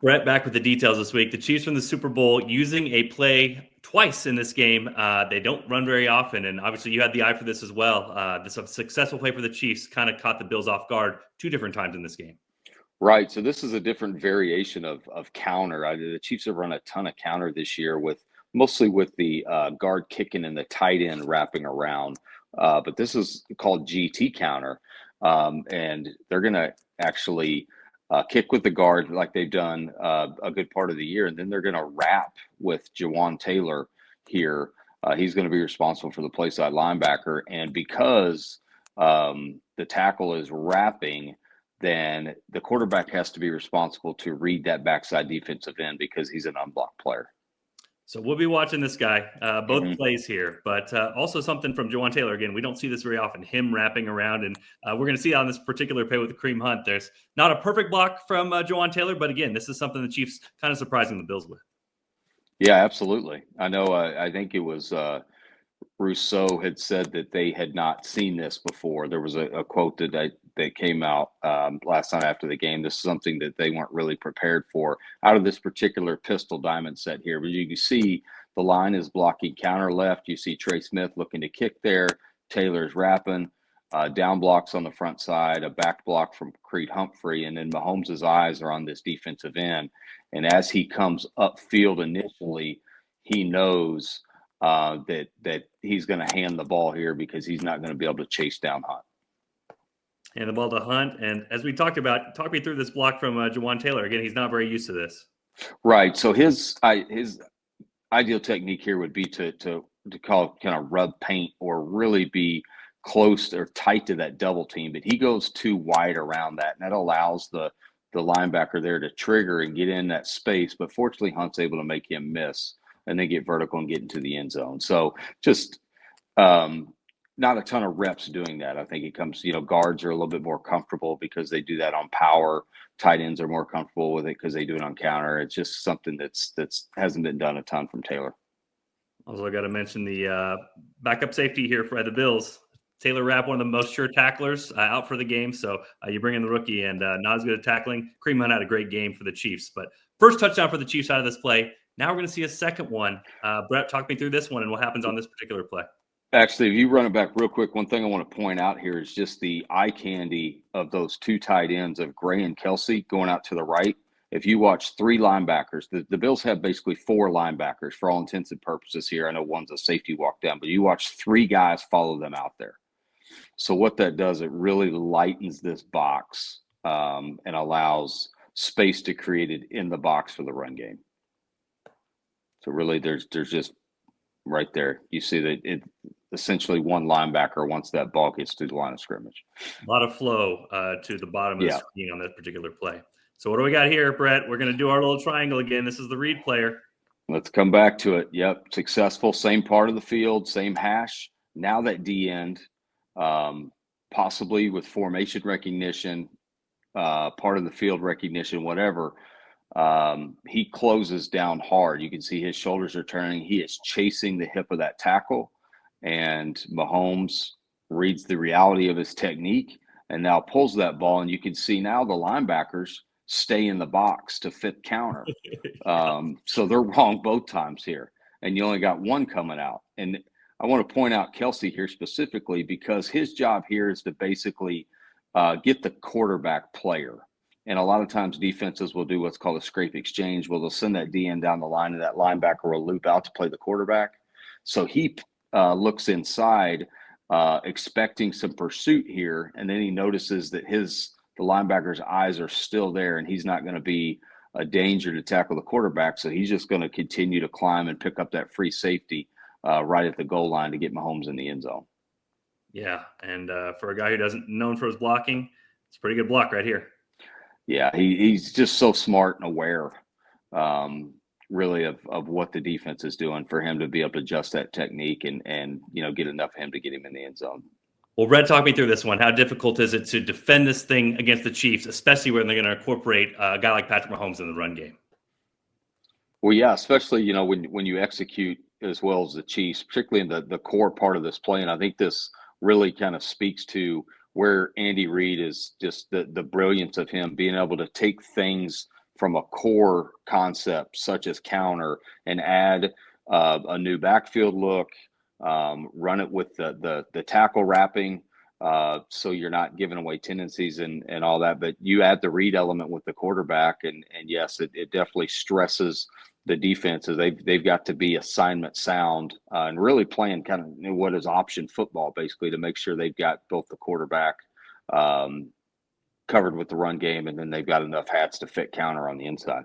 Brett back with the details this week. The Chiefs from the Super Bowl using a play twice in this game. They don't run very often, and obviously you had the eye for this as well. This a successful play for the Chiefs kind of caught the Bills off guard 2 different times in this game. Right. So this is a different variation of counter. The Chiefs have run a ton of counter this year mostly with the guard kicking and the tight end wrapping around. But this is called GT counter, and they're going to actually kick with the guard like they've done a good part of the year, and then they're going to wrap with Jawan Taylor here. He's going to be responsible for the play side linebacker, and because the tackle is wrapping, then the quarterback has to be responsible to read that backside defensive end because he's an unblocked player. So we'll be watching this guy, both plays here, but also something from Jawan Taylor. Again, we don't see this very often, him wrapping around, and we're going to see on this particular play with the Kareem Hunt. There's not a perfect block from Jawan Taylor, but again, this is something the Chiefs kind of surprising the Bills with. Yeah, absolutely. I know. I think it was Rousseau had said that they had not seen this before. There was a quote that came out last night after the game. This is something that they weren't really prepared for out of this particular pistol diamond set here. But you can see the line is blocking counter left. You see Trey Smith looking to kick there. Taylor's wrapping. Down blocks on the front side, a back block from Creed Humphrey, and then Mahomes' eyes are on this defensive end. And as he comes upfield initially, he knows that he's going to hand the ball here because he's not going to be able to chase down Hunt. And the ball to Hunt. And as we talked about, talk me through this block from Jawan Taylor. Again, he's not very used to this. Right. So his ideal technique here would be to call kind of rub paint or really be close or tight to that double team. But he goes too wide around that, and that allows the linebacker there to trigger and get in that space. But fortunately, Hunt's able to make him miss and then get vertical and get into the end zone. So just not a ton of reps doing that. I think it comes, guards are a little bit more comfortable because they do that on power. Tight ends are more comfortable with it because they do it on counter. It's just something that's hasn't been done a ton from Taylor. Also, I got to mention the backup safety here for the Bills. Taylor Rapp, one of the most sure tacklers out for the game. So you bring in the rookie and not as good at tackling. Kareem Hunt had a great game for the Chiefs. But first touchdown for the Chiefs out of this play. Now we're going to see a second one. Brett, talk me through this one and what happens on this particular play. Actually, if you run it back real quick, one thing I want to point out here is just the eye candy of those two tight ends of Gray and Kelce going out to the right. If you watch 3 linebackers, the Bills have basically 4 linebackers for all intents and purposes here. I know one's a safety walk down, but you watch 3 guys follow them out there. So what that does, it really lightens this box and allows space to create it in the box for the run game. So really there's just right there. You see that it essentially one linebacker once that ball gets to the line of scrimmage. A lot of flow to the bottom of the screen on that particular play. So what do we got here, Brett? We're going to do our little triangle again. This is the read player. Let's come back to it. Yep, successful. Same part of the field, same hash. Now that D end, possibly with formation recognition, part of the field recognition, whatever, he closes down hard. You can see his shoulders are turning. He is chasing the hip of that tackle, and Mahomes reads the reality of his technique and now pulls that ball. And you can see now the linebackers stay in the box to fit counter. So they're wrong both times here, and you only got one coming out. And I want to point out Kelce here specifically because his job here is to basically get the quarterback player. And a lot of times defenses will do what's called a scrape exchange, where they'll send that DN down the line and that linebacker will loop out to play the quarterback. So he looks inside, expecting some pursuit here, and then he notices that the linebacker's eyes are still there, and he's not going to be a danger to tackle the quarterback. So he's just going to continue to climb and pick up that free safety right at the goal line to get Mahomes in the end zone. Yeah, and for a guy who doesn't known for his blocking, it's a pretty good block right here. Yeah, he's just so smart and aware, really, of what the defense is doing for him to be able to adjust that technique and get enough of him to get him in the end zone. Well, Red, talk me through this one. How difficult is it to defend this thing against the Chiefs, especially when they're going to incorporate a guy like Patrick Mahomes in the run game? Well, yeah, especially, when you execute as well as the Chiefs, particularly in the core part of this play. And I think this really kind of speaks to where Andy Reid is just the brilliance of him being able to take things from a core concept such as counter and add a new backfield look, run it with the tackle wrapping, so you're not giving away tendencies and all that. But you add the read element with the quarterback, and yes, it definitely stresses the defenses. They've got to be assignment sound and really playing kind of what is option football, basically, to make sure they've got both the quarterback covered with the run game, and then they've got enough hats to fit counter on the inside.